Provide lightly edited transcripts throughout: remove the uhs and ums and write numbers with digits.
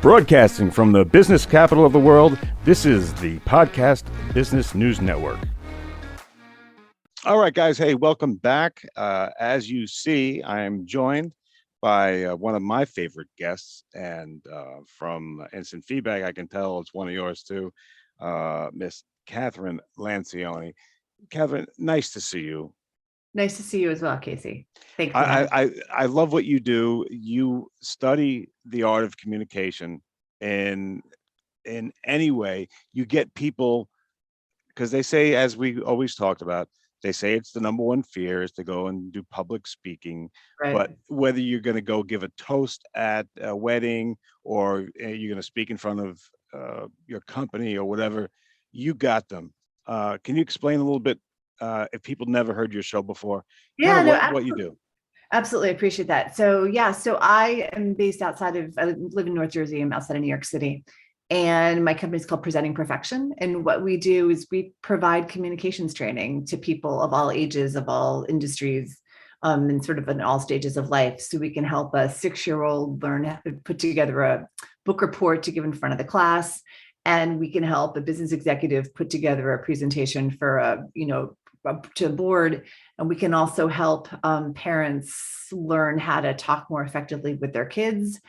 Broadcasting from the business capital of the world, this is the Podcast Business News Network. All right, guys. Hey, welcome back. As you see, I am joined by one of my favorite guests, and from instant feedback, I can tell it's one of yours too, Miss Kathryn Lancioni. Kathryn, nice to see you. Nice to see you as well, Casey. Thanks for having me. I love what you do. You study the art of communication in any way. You get people, because they say, as we always talked about, they say it's the number one fear is to go and do public speaking. Right. But whether you're going to go give a toast at a wedding or you're going to speak in front of your company or whatever, you got them. Can you explain a little bit, if people never heard your show before, Yeah, no, what you do? absolutely appreciate that. So I am based I live in North Jersey. I'm outside of New York City. And my company is called Presenting Perfection. And what we do is we provide communications training to people of all ages, of all industries, and sort of in all stages of life. So we can help a 6-year-old learn how to put together a book report to give in front of the class. And we can help a business executive put together a presentation for to a board. And we can also help parents learn how to talk more effectively with their kids.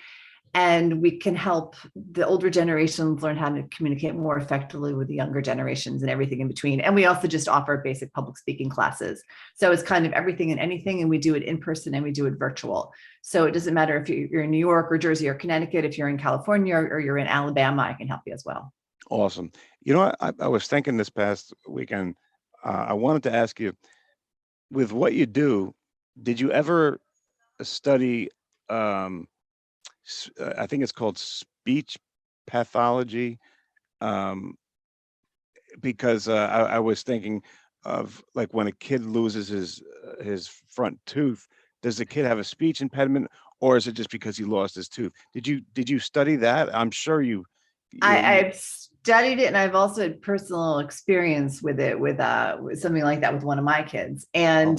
And we can help the older generations learn how to communicate more effectively with the younger generations and everything in between. And we also just offer basic public speaking classes. So it's kind of everything and anything. And we do it in person and we do it virtual. So it doesn't matter if you're in New York or Jersey or Connecticut, if you're in California or you're in Alabama, I can help you as well. Awesome. You know, I was thinking this past weekend, I wanted to ask you, with what you do, did you ever study, I think it's called speech pathology? Because I was thinking of, like, when a kid loses his front tooth, does the kid have a speech impediment, or is it just because he lost his tooth? Did you study that? I'm sure you. I've studied it, and I've also had personal experience with it with something like that with one of my kids. And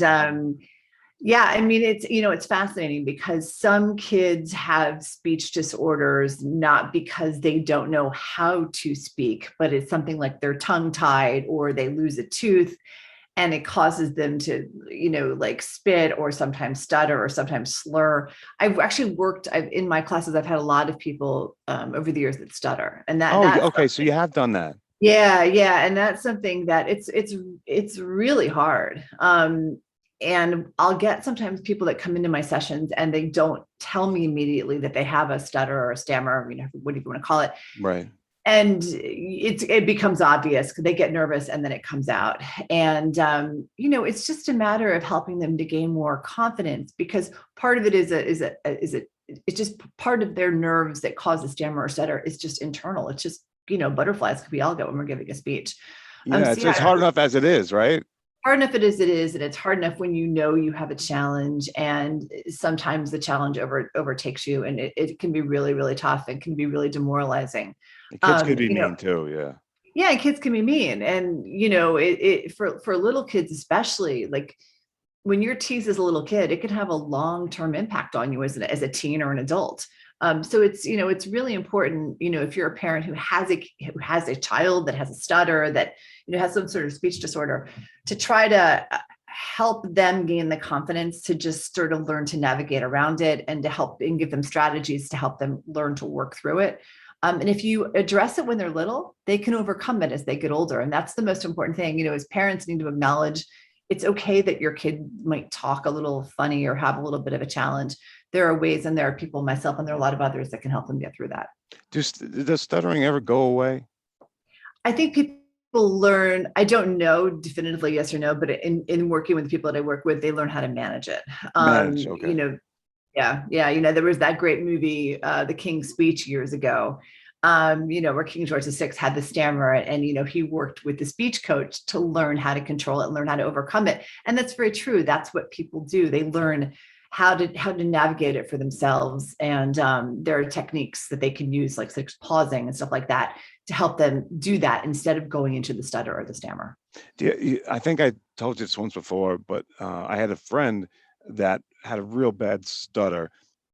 yeah, I mean, it's fascinating because some kids have speech disorders, not because they don't know how to speak, but it's something like they're tongue tied or they lose a tooth and it causes them to, like spit or sometimes stutter or sometimes slur. I've actually in my classes, I've had a lot of people over the years that stutter, and that's okay. So you have done that. Yeah. And that's something that it's really hard. And I'll get sometimes people that come into my sessions and they don't tell me immediately that they have a stutter or a stammer, whatever you want to call it. Right. And it becomes obvious because they get nervous and then it comes out. And, it's just a matter of helping them to gain more confidence, because part of it it's just part of their nerves that cause a stammer or stutter. It's just internal. It's just, butterflies we all get when we're giving a speech. Yeah, it's hard enough as it is, right? Hard enough it is, and it's hard enough when you have a challenge, and sometimes the challenge overtakes you, and it can be really, really tough and can be really demoralizing. The kids could be mean too, yeah. Yeah, kids can be mean, and for little kids especially, like when you're teased as a little kid, it can have a long-term impact on you as a teen or an adult. So it's really important, if you're a parent who has a child that has a stutter, that has some sort of speech disorder, to try to help them gain the confidence to just sort of learn to navigate around it, and to help and give them strategies to help them learn to work through it. And if you address it when they're little, they can overcome it as they get older. And that's the most important thing. As parents need to acknowledge it's okay that your kid might talk a little funny or have a little bit of a challenge. There are ways, and there are people, myself, and there are a lot of others that can help them get through that. Does stuttering ever go away? I think people learn, I don't know definitively yes or no, but in working with the people that I work with, they learn how to manage it. Okay. Yeah. There was that great movie, The King's Speech, years ago, where King George VI had the stammer, and, he worked with the speech coach to learn how to control it and learn how to overcome it. And that's very true. That's what people do. They learn how to navigate it for themselves. And there are techniques that they can use, like pausing and stuff like that, to help them do that instead of going into the stutter or the stammer. I think I told you this once before, but I had a friend that had a real bad stutter,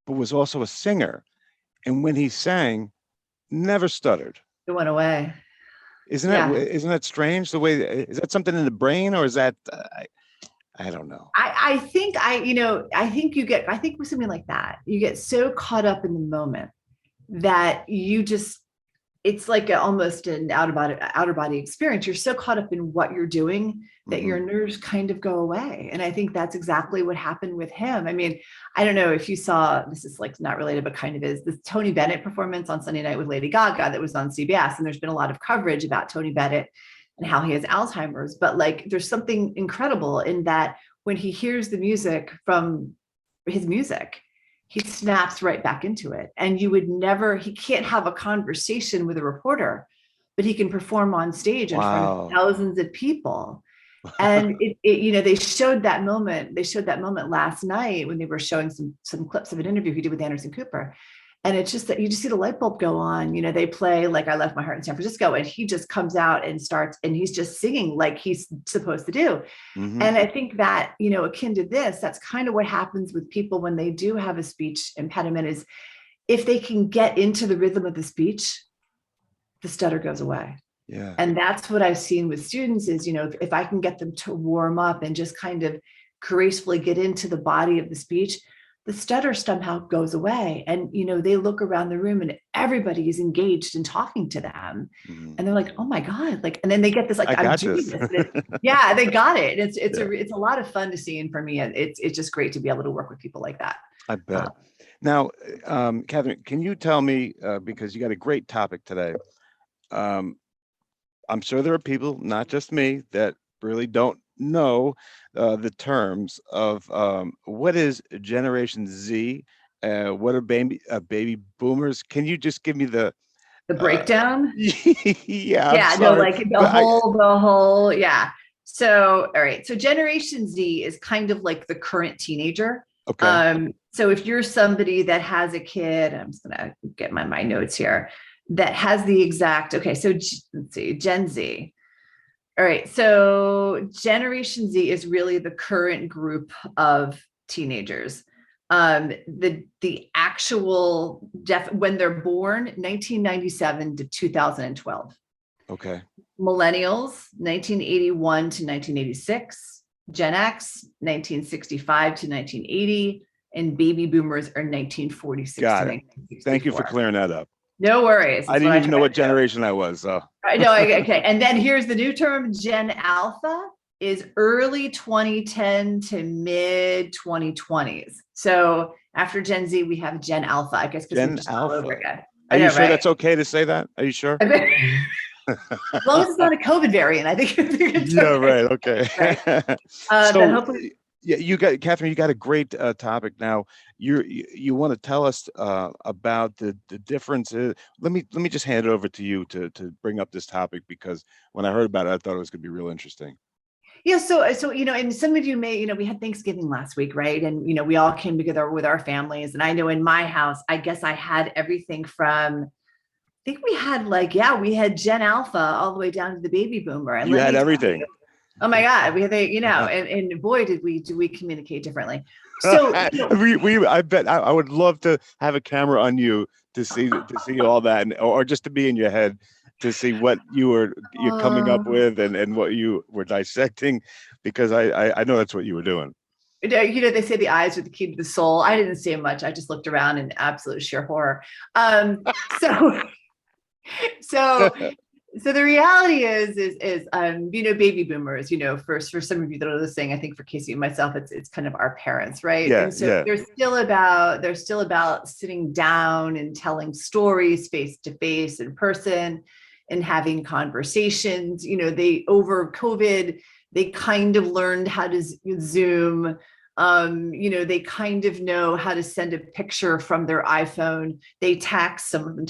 but was also a singer. And when he sang, never stuttered. It went away. Yeah. Isn't that strange? The way is that something in the brain, or is that I don't know. I think I think with something like that, you get so caught up in the moment that you just, it's like almost an outer body experience. You're so caught up in what you're doing that your nerves kind of go away. And I think that's exactly what happened with him. I mean, I don't know if you saw, this is like not related, but kind of is, this Tony Bennett performance on Sunday night with Lady Gaga that was on CBS. And there's been a lot of coverage about Tony Bennett and how he has Alzheimer's. But like, there's something incredible in that when he hears the music from his music, he snaps right back into it. And you would never, he can't have a conversation with a reporter, but he can perform on stage in front of thousands of people. And they showed that moment. They showed that moment last night when they were showing some clips of an interview he did with Anderson Cooper. And it's just that you just see the light bulb go on. They play like I Left My Heart in San Francisco, and he just comes out and starts, and he's just singing like he's supposed to do. And I think that, akin to this, that's kind of what happens with people when they do have a speech impediment, is if they can get into the rhythm of the speech, the stutter goes away. Yeah. And that's what I've seen with students is, if I can get them to warm up and just kind of gracefully get into the body of the speech, the stutter somehow goes away. And, they look around the room and everybody is engaged in talking to them. And they're like, oh my God. Like, and then they get this, like, I'm doing this. Yeah, they got it. It's a lot of fun to see. And for me, it's just great to be able to work with people like that. I bet. Now, Kathryn, can you tell me, because you got a great topic today. I'm sure there are people, not just me, that really don't know the terms of what is Generation Z, what are baby boomers. Can you just give me the breakdown? Yeah, no, like the whole, yeah. So, all right. So Generation Z is kind of like the current teenager. Okay. So if you're somebody that has a kid, I'm just gonna get my notes here, that has the exact, okay, so let's see, Gen Z. All right, so Generation Z is really the current group of teenagers. The actual when they're born, 1997 to 2012. Okay. Millennials, 1981 to 1986. Gen X, 1965 to 1980. And baby boomers are 1946 to 1964. Thank you for clearing that up. No worries. I didn't even know what generation I was. So. I know. Okay. And then here's the new term. Gen Alpha is early 2010 to mid 2020s. So after Gen Z, we have Gen Alpha, I guess. Gen Alpha. Are you sure that's okay to say that? Are you sure? As long as it's not a COVID variant, I think. Yeah, right. Okay. Right. So hopefully. Yeah, Kathryn, you got a great topic. Now you want to tell us about the differences. Let me just hand it over to you to bring up this topic, because when I heard about it, I thought it was going to be real interesting. Yeah, so and some of you may, we had Thanksgiving last week, right? And we all came together with our families. And I know in my house, I guess I had everything from, I think we had we had Gen Alpha all the way down to the baby boomer. And you had everything. Oh my God, we had and boy, did we communicate differently. So I bet I would love to have a camera on you to see all that, or just to be in your head to see what you're coming up with and what you were dissecting, because I know that's what you were doing. They say the eyes are the key to the soul. I didn't say much. I just looked around in absolute sheer horror. So the reality is baby boomers, for some of you that are listening, I think for Casey and myself, it's kind of our parents, right? Yeah, and so they're still about sitting down and telling stories face to face in person and having conversations. They, over COVID, they kind of learned how to Zoom. They kind of know how to send a picture from their iPhone. They text, some of them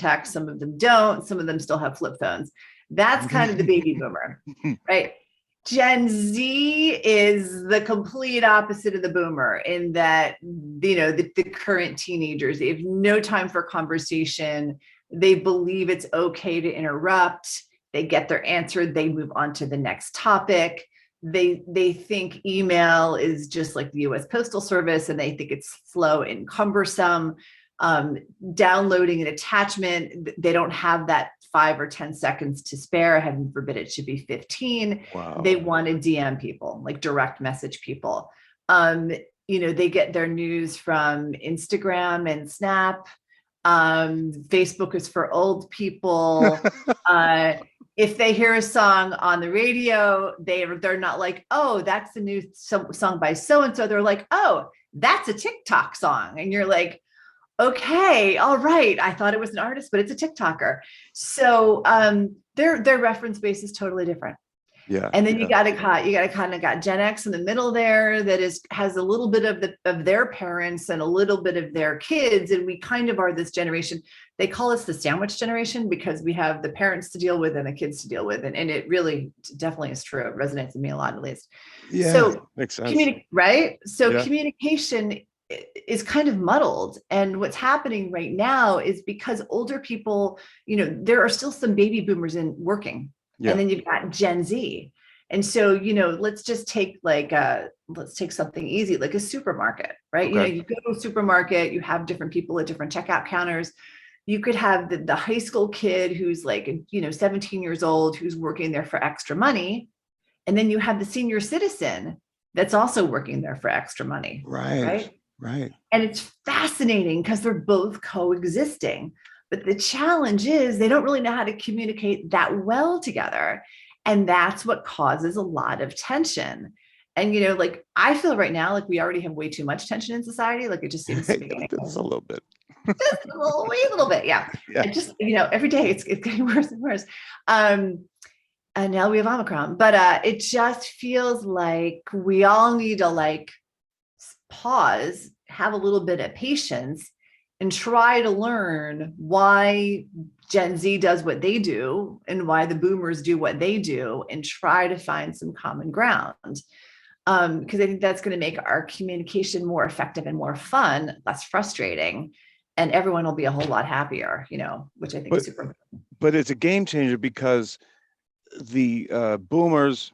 don't, some of them still have flip phones. That's kind of the baby boomer, right? Gen Z is the complete opposite of the boomer in that, the current teenagers, they have no time for conversation. They believe it's okay to interrupt. They get their answer. They move on to the next topic. They think email is just like the US Postal Service, and they think it's slow and cumbersome. downloading an attachment. They don't have that 5 or 10 seconds to spare. Heaven forbid it should be 15. Wow. They want to DM people, like direct message people. They get their news from Instagram and Snap. Facebook is for old people. If they hear a song on the radio, they're not like, oh, that's the new song by so-and-so. They're like, oh, that's a TikTok song. And you're like, okay, all right. I thought it was an artist, but it's a TikToker. So their reference base is totally different. Yeah. And then you got to kind of got Gen X in the middle there that has a little bit of their parents and a little bit of their kids. And we kind of are this generation. They call us the sandwich generation because we have the parents to deal with and the kids to deal with. And it really definitely is true. It resonates with me a lot, at least. Yeah, so makes sense. Right? So communication is kind of muddled. And what's happening right now is because older people, there are still some baby boomers working. Yeah. And then you've got Gen Z. And so, let's just take let's take something easy, like a supermarket, right? Okay. You go to a supermarket, you have different people at different checkout counters. You could have the high school kid who's 17 years old, who's working there for extra money. And then you have the senior citizen that's also working there for extra money. Right. And it's fascinating because they're both coexisting. But the challenge is they don't really know how to communicate that well together. And that's what causes a lot of tension. And, I feel right now, we already have way too much tension in society. It just seems to be getting just a little bit. Just a little bit. Yeah. It just, every day it's getting worse and worse. And now we have Omicron, but it just feels like we all need to pause, have a little bit of patience, and try to learn why Gen Z does what they do and why the boomers do what they do, and try to find some common ground. Because I think that's going to make our communication more effective and more fun, less frustrating, and everyone will be a whole lot happier, which I think is super important. But it's a game changer because the boomers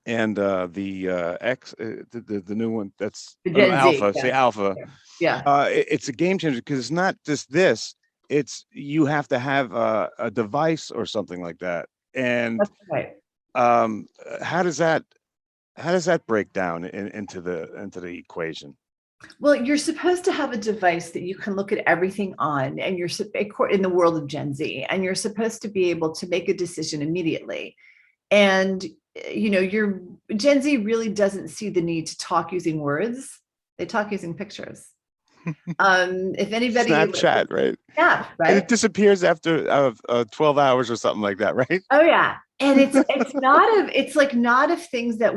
and the X, the new one, that's Alpha, say Alpha. Yeah. It's a game changer because it's not just this, it's you have to have a device or something like that. And that's right. How does that break down into the equation? Well, you're supposed to have a device that you can look at everything on, and you're in the world of Gen Z, and you're supposed to be able to make a decision immediately. And your Gen Z really doesn't see the need to talk using words. They talk using pictures. If anybody Snapchat, right? Yeah, right. And it disappears after 12 hours or something like that, right? Oh yeah. And it's not of things that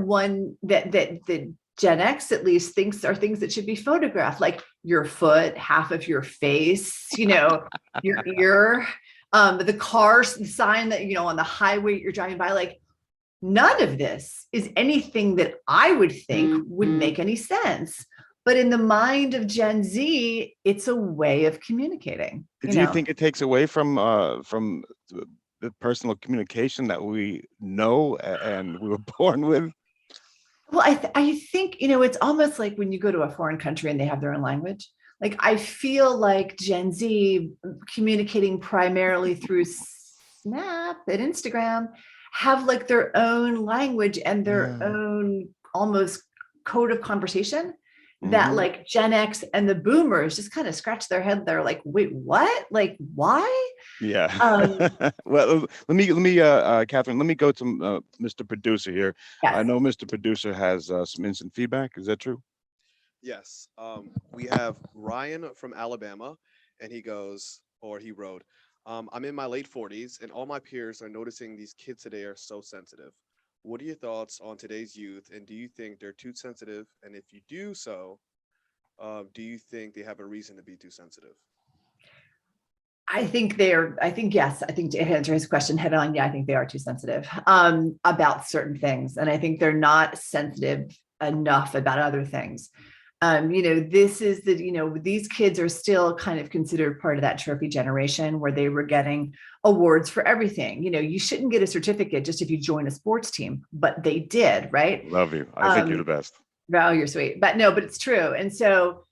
Gen X at least thinks are things that should be photographed, like your foot, half of your face, your ear, the car sign that, on the highway you're driving by. None of this is anything that I would think would make any sense. But in the mind of Gen Z, it's a way of communicating. Do you think it takes away from the personal communication that we know and we were born with? Well, I think, it's almost like when you go to a foreign country and they have their own language. I feel like Gen Z, communicating primarily through Snap and Instagram, have their own language and their own almost code of conversation that Gen X and the boomers just kind of scratch their head. They're like, wait, what? Why? Yeah. Well, let me Kathryn, let me go to Mr. Producer here. Yes. I know Mr. Producer has some instant feedback. Is that true? Yes. We have Ryan from Alabama, and he wrote, I'm in my late 40s, and all my peers are noticing these kids today are so sensitive. What are your thoughts on today's youth, and do you think they're too sensitive? And if you do so, do you think they have a reason to be too sensitive? Yes. I think to answer his question head on, I think they are too sensitive about certain things. And I think they're not sensitive enough about other things. These kids are still kind of considered part of that trophy generation where they were getting awards for everything. You shouldn't get a certificate just if you join a sports team, but they did, right? Love you. I think you're the best. Oh, you're sweet. But it's true. And so,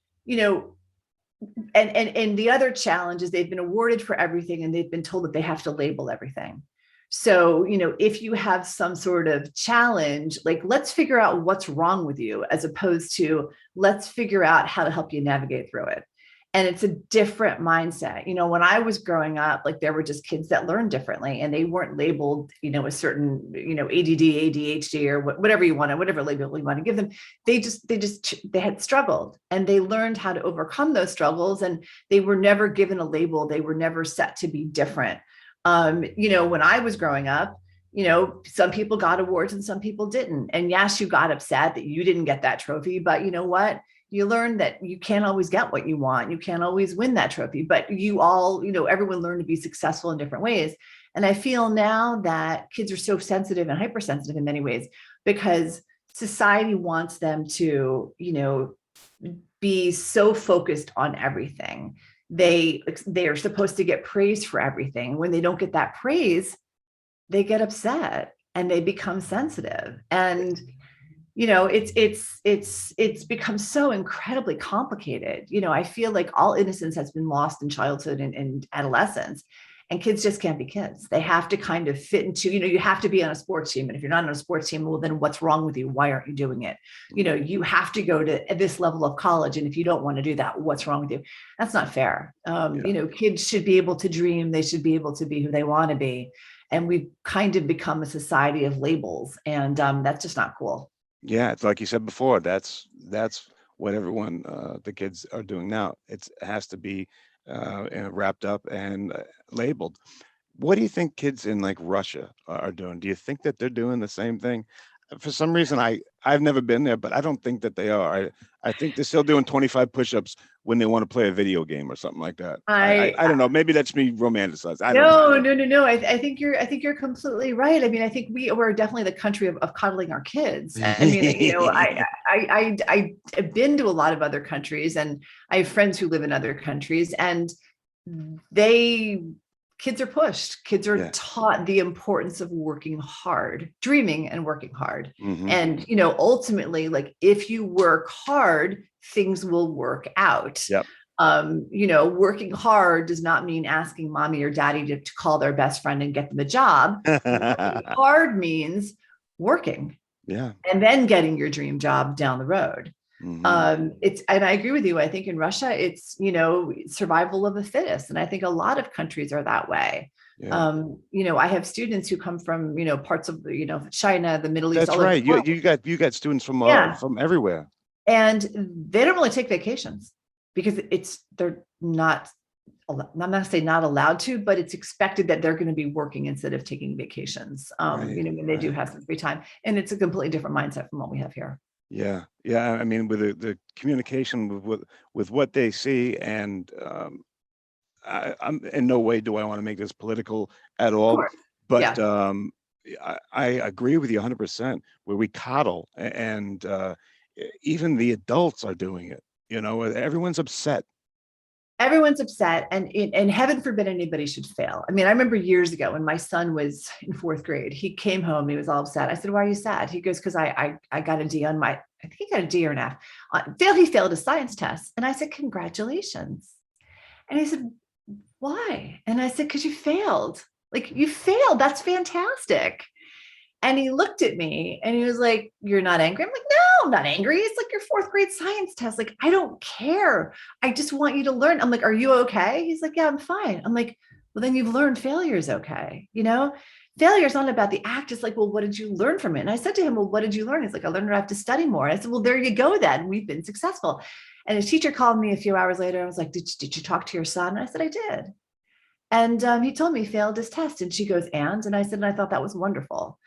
and the other challenge is they've been awarded for everything and they've been told that they have to label everything. So, if you have some sort of challenge, like, let's figure out what's wrong with you, as opposed to let's figure out how to help you navigate through it. And it's a different mindset. When I was growing up, like, there were just kids that learned differently and they weren't labeled, a certain, ADD, ADHD, or whatever you want to, whatever label you want to give them. They had struggled and they learned how to overcome those struggles, and they were never given a label. They were never set to be different. When I was growing up, some people got awards and some people didn't. And yes, you got upset that you didn't get that trophy, but you know what? You learn that you can't always get what you want. You can't always win that trophy, but you all, everyone learned to be successful in different ways. And I feel now that kids are so sensitive and hypersensitive in many ways because society wants them to, be so focused on everything. They are supposed to get praise for everything. When they don't get that praise, they get upset and they become sensitive. And it's become so incredibly complicated. I feel like all innocence has been lost in childhood and adolescence, and kids just can't be kids. They have to kind of fit into, you have to be on a sports team. And if you're not on a sports team, well, then what's wrong with you? Why aren't you doing it? You have to go to this level of college. And if you don't want to do that, what's wrong with you? That's not fair. Kids should be able to dream. They should be able to be who they want to be. And we've kind of become a society of labels, and that's just not cool. Yeah, it's like you said before, that's what everyone, the kids are doing now. It has to be wrapped up and labeled. What do you think kids in like Russia are doing? Do you think that they're doing the same thing? For some reason, I've never been there, but I don't think that they are. I think they're still doing 25 push-ups when they want to play a video game or something like that. I don't know. Maybe that's me romanticized. No. I think you're completely right. I mean, I think we're definitely the country of coddling our kids. I mean, I've been to a lot of other countries, and I have friends who live in other countries, and kids are pushed. Kids are taught the importance of working hard, dreaming and working hard. Mm-hmm. And, ultimately, like, if you work hard, things will work out. Yep. Working hard does not mean asking mommy or daddy to call their best friend and get them a job. Working hard means working. Yeah. And then getting your dream job down the road. Mm-hmm. And I agree with you. I think in Russia, it's, survival of the fittest. And I think a lot of countries are that way. Yeah. I have students who come from, parts of, China, the Middle East. That's right. You got students from everywhere. And they don't really take vacations because they're not, I'm not going to say not allowed to, but it's expected that they're going to be working instead of taking vacations, when they do have some free time. And it's a completely different mindset from what we have here. Yeah. I mean, with the communication with what they see, and I'm in no way do I want to make this political at all, but I agree with you 100%. Where we coddle, and even the adults are doing it. Everyone's upset. Everyone's upset, and heaven forbid anybody should fail. I mean, I remember years ago when my son was in 4th grade, he came home, he was all upset. I said, "Why are you sad?" He goes, "Because I got a D on I think he got a D or an F. He failed a science test." And I said, "Congratulations." And he said, "Why?" And I said, "Because you failed. Like, you failed. That's fantastic." And he looked at me and he was like, "You're not angry?" I'm like, "No, I'm not angry. It's like your 4th grade science test. Like, I don't care. I just want you to learn." I'm like, "Are you okay?" He's like, "Yeah, I'm fine." I'm like, "Well, then you've learned failure is okay." Failure is not about the act. It's like, "Well, what did you learn from it?" And I said to him, "Well, what did you learn?" He's like, "I learned I have to study more." And I said, "Well, there you go then. We've been successful." And his teacher called me a few hours later. I was like, did you talk to your son?" And I said, "I did." And he told me he failed his test. And she goes, And I said, "And I thought that was wonderful."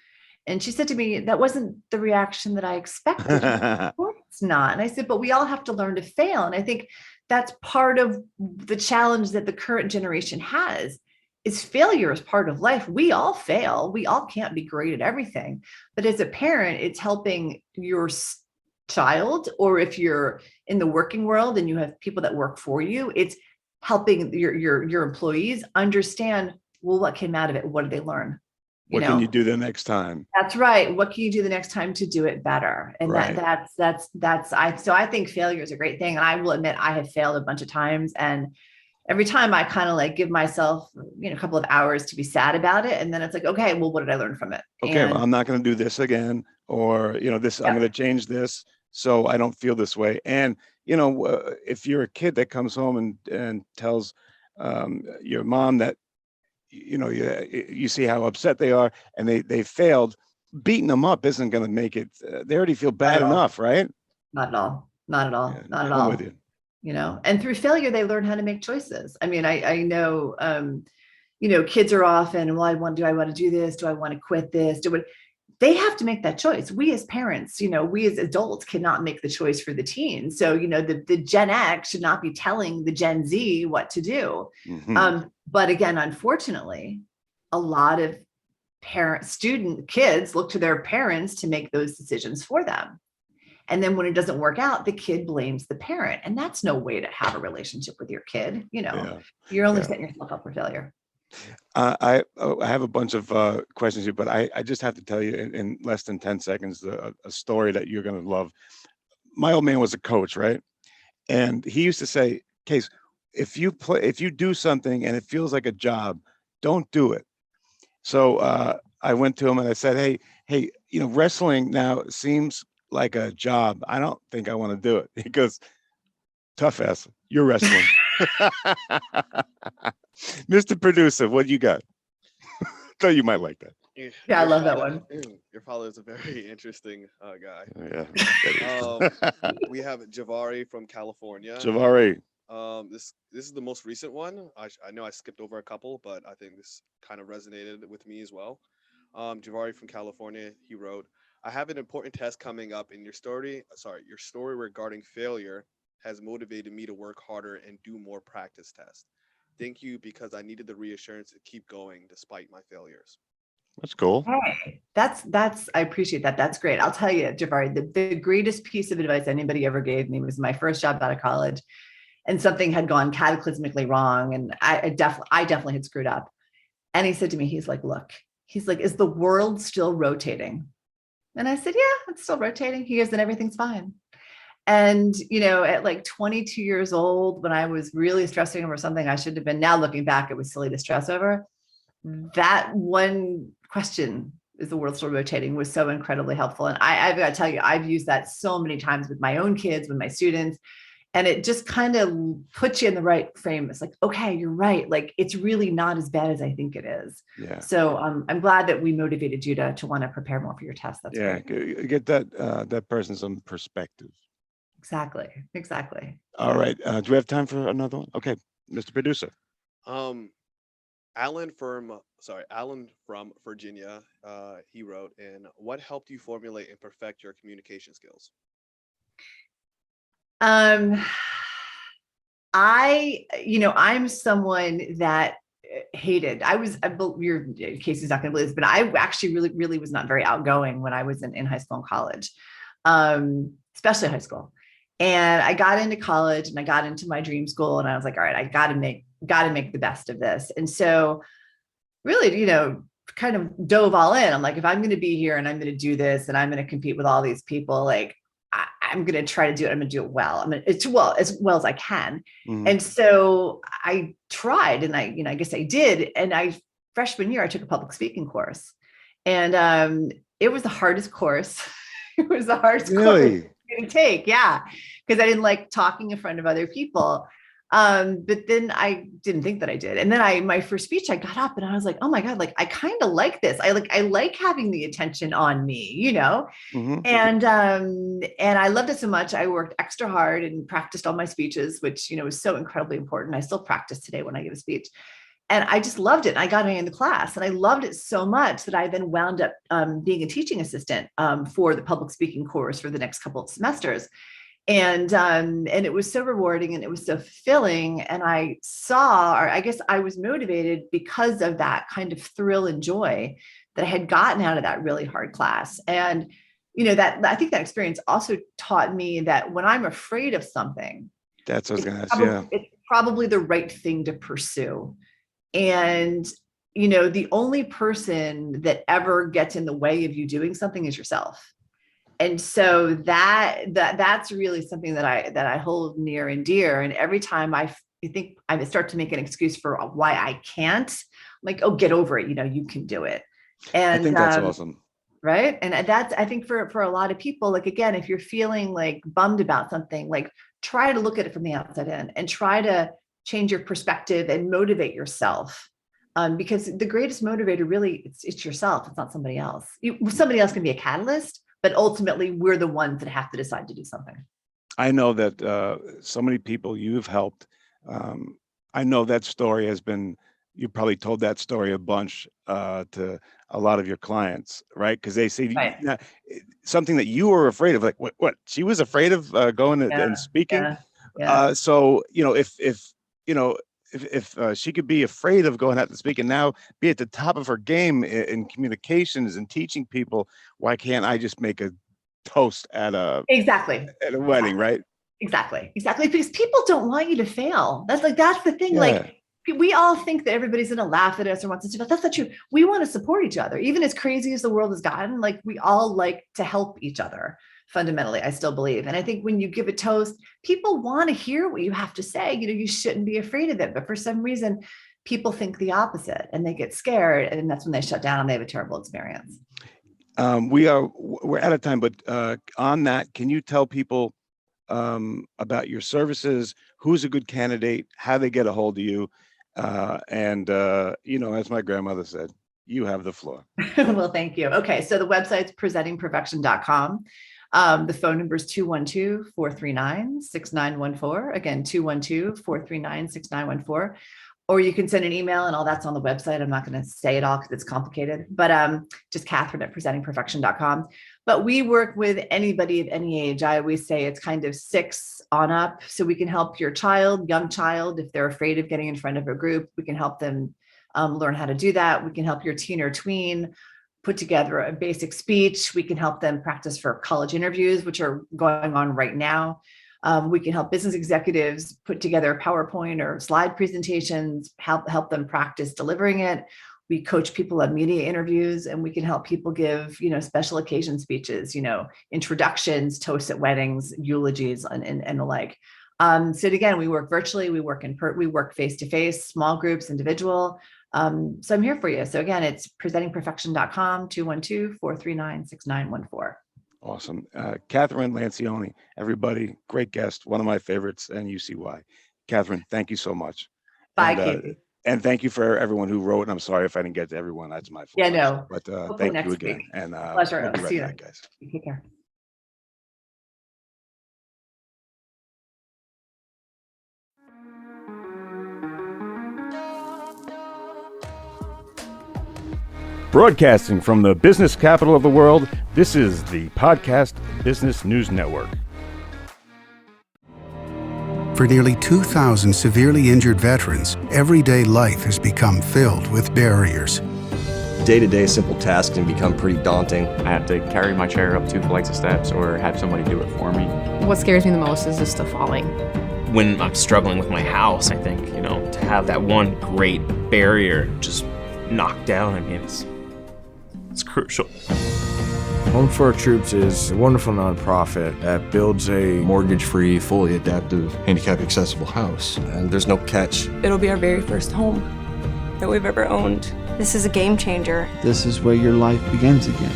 And she said to me, "That wasn't the reaction that I expected." Of course it's not. And I said, "But we all have to learn to fail." And I think that's part of the challenge that the current generation has, is failure is part of life. We all fail. We all can't be great at everything. But as a parent, it's helping your child, or if you're in the working world and you have people that work for you, it's helping your employees understand, well, what came out of it? What did they learn? What can you do the next time? That's right. What can you do the next time to do it better? And Right. so I think failure is a great thing. And I will admit I have failed a bunch of times. And every time I kind of like give myself, a couple of hours to be sad about it. And then it's like, okay, well, what did I learn from it? Okay, well, I'm not going to do this again, or, this, I'm going to change this so I don't feel this way. And, if you're a kid that comes home and tells your mom that, you see how upset they are and they failed, beating them up isn't going to make it. They already feel bad enough, right? Not at all. Not at all. Yeah, Not at I'm all. with you. And through failure, they learn how to make choices. I mean, I know, kids are often, well, do I want to do this? Do I want to quit this? They have to make that choice. We as parents, we as adults cannot make the choice for the teens. So, the Gen X should not be telling the Gen Z what to do. Mhm. But again, unfortunately, a lot of kids look to their parents to make those decisions for them. And then when it doesn't work out, the kid blames the parent. And that's no way to have a relationship with your kid. Yeah. You're only Yeah. setting yourself up for failure. I have a bunch of questions here, but I just have to tell you in less than 10 seconds a story that you're going to love. My old man was a coach, right? And he used to say, Case, if you do something and it feels like a job, don't do it. So I went to him and I said, hey, wrestling now seems like a job. I don't think I want to do it. He goes, tough ass, you're wrestling. Mr. Producer, what you got? Thought you might like that. Yeah, I love that one. Your father is a very interesting guy. Yeah. We have Javari from California. Javari. This is the most recent one. I know I skipped over a couple, but I think this kind of resonated with me as well. Javari from California, he wrote, I have an important test coming up, and your story regarding failure has motivated me to work harder and do more practice tests. Thank you, because I needed the reassurance to keep going despite my failures. That's cool. Hey, I appreciate that. That's great. I'll tell you, Javari, the greatest piece of advice anybody ever gave me was my first job out of college, and something had gone cataclysmically wrong. And I definitely had screwed up. And he said to me, he's like, is the world still rotating? And I said, yeah, it's still rotating. He goes, then everything's fine. And, at like 22 years old, when I was really stressing over something I should have been, now looking back, it was silly to stress over. That one question, is the world still rotating, was so incredibly helpful. And I've got to tell you, I've used that so many times with my own kids, with my students, and it just kind of puts you in the right frame. It's like, okay, you're right. Like, it's really not as bad as I think it is. Yeah. So I'm glad that we motivated you to want to prepare more for your test. That's great. Get that person some perspective. Exactly. All right. Do we have time for another one? Okay, Mr. Producer. Alan from Virginia, he wrote, and what helped you formulate and perfect your communication skills? I'm someone that hated. Your Casey's not going to believe this, but I actually really, really was not very outgoing when I was in high school and college, especially high school. And I got into college and I got into my dream school, and I was like, all right, I got to make the best of this. And so really, kind of dove all in. I'm like, if I'm going to be here and I'm going to do this and I'm going to compete with all these people, like, I'm going to try to do it. I'm going to do it well. I'm going to, as well as I can. Mm-hmm. And so I tried, and I guess I did. And freshman year, I took a public speaking course, and it was the hardest course. It was the hardest course to take. Yeah. Because I didn't like talking in front of other people. But then I didn't think that I did. And then my first speech, I got up and I was like, oh my God, like, I kind of like this. I like having the attention on me, mm-hmm. And I loved it so much. I worked extra hard and practiced all my speeches, which, was so incredibly important. I still practice today when I give a speech, and I just loved it. I got in the class, and I loved it so much that I then wound up being a teaching assistant for the public speaking course for the next couple of semesters. And it was so rewarding, and it was so fulfilling. And I guess I was motivated because of that kind of thrill and joy that I had gotten out of that really hard class. And, that I think that experience also taught me that when I'm afraid of something, that's what I was going to ask. Yeah, it's probably the right thing to pursue. And the only person that ever gets in the way of you doing something is yourself. And so that's really something that I hold near and dear. And every time I think I start to make an excuse for why I can't, I'm like, oh, get over it. You can do it. And I think that's awesome. Right. And that's, I think for a lot of people, like, again, if you're feeling like bummed about something, like try to look at it from the outside in and try to change your perspective and motivate yourself. Because the greatest motivator really, it's yourself. It's not somebody else. Somebody else can be a catalyst, but ultimately we're the ones that have to decide to do something. I know that so many people you've helped. I know that story has been, you probably told that story a bunch to a lot of your clients, right? Because they say Right. something that you were afraid of, like what she was afraid of going and speaking. Yeah. So, if she could be afraid of going out to speak and now be at the top of her game in communications and teaching people, why can't I just make a toast at a Exactly. wedding, right? Exactly. Because people don't want you to fail. That's the thing. Yeah. Like, we all think that everybody's going to laugh at us or wants us to, but that's not true. We want to support each other. Even as crazy as the world has gotten, like, we all like to help each other. Fundamentally, I still believe. And I think when you give a toast, people want to hear what you have to say. You shouldn't be afraid of it. But for some reason, people think the opposite and they get scared. And that's when they shut down and they have a terrible experience. We're out of time, but on that, can you tell people about your services, who's a good candidate, how they get a hold of you? And as my grandmother said, you have the floor. Well, thank you. Okay. So the website's presentingperfection.com. The phone number is 212-439-6914. Again, 212-439-6914. Or you can send an email and all that's on the website. I'm not going to say it all because it's complicated, but just Kathryn at presentingperfection.com. But we work with anybody of any age. I always say it's kind of 6 on up. So we can help your young child, if they're afraid of getting in front of a group, we can help them learn how to do that. We can help your teen or tween put together a basic speech. We can help them practice for college interviews, which are going on right now. We can help business executives put together PowerPoint or slide presentations, help them practice delivering it. We coach people on media interviews, and we can help people give, special occasion speeches, introductions, toasts at weddings, eulogies, and the like. So again, we work virtually, we work face-to-face, small groups, individual. So I'm here for you. So again, it's presentingperfection.com, 212-439-6914. Awesome. Kathryn Lancioni, everybody, great guest, one of my favorites, and you see why. Kathryn, thank you so much. Bye, Katie. And thank you for everyone who wrote. And I'm sorry if I didn't get to everyone. That's my fault. Yeah, no. But thank you again. Week. And pleasure. We'll be right See you. back, guys. Take care. Broadcasting from the business capital of the world, this is the Podcast Business News Network. For nearly 2,000 severely injured veterans, everyday life has become filled with barriers. Day-to-day simple tasks can become pretty daunting. I have to carry my chair up 2 flights of steps or have somebody do it for me. What scares me the most is just the falling. When I'm struggling with my house, I think, to have that one great barrier just knocked down, it's crucial. Home for Our Troops is a wonderful nonprofit that builds a Mortgage-free, fully adaptive, handicap-accessible house. And there's no catch. It'll be our very first home that we've ever owned. This is a game changer. This is where your life begins again.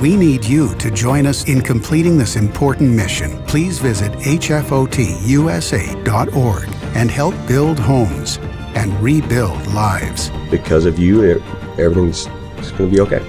We need you to join us in completing this important mission. Please visit hfotusa.org and help build homes and rebuild lives. Because of you, everything's going to be okay.